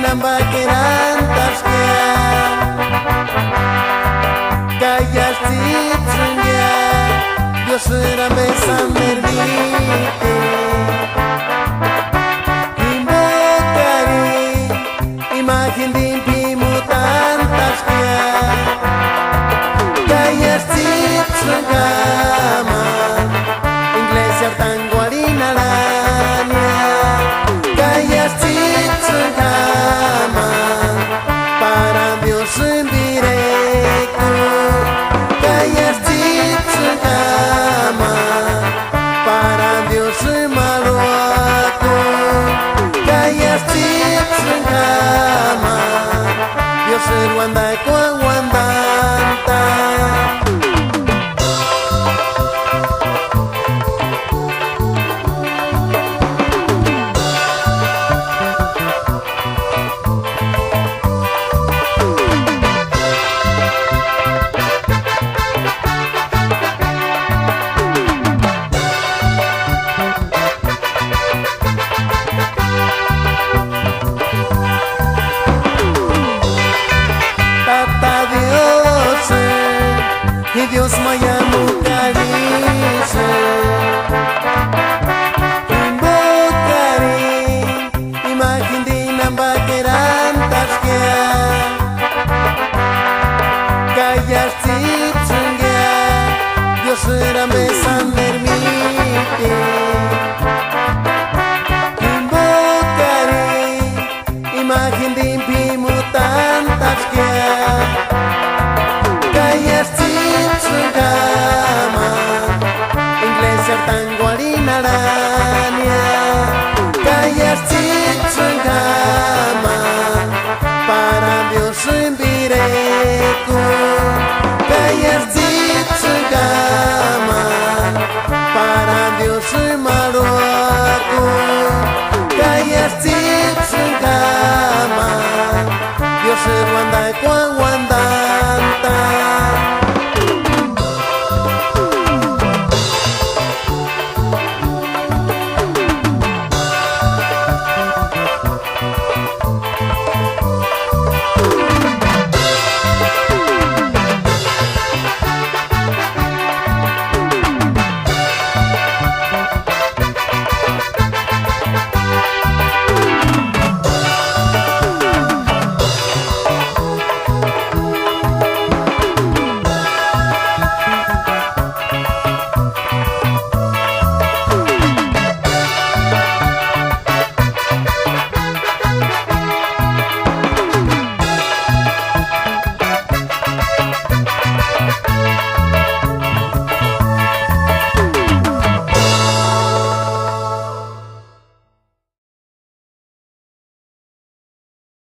nambakeran tashkia Kaya chitzungia Dios era mesa mermite Invocari Imagen de impimutan tashkia Kaya chitzungia Iglesia tanguarina lania Kaya chitzungia Para Dios en directo Kaya chitzungia Para Dios en maluaco Kaya chitzungia Dios en Wandaco Wandanta Y Dios maya mucarice Invocari Imagen de nambakeran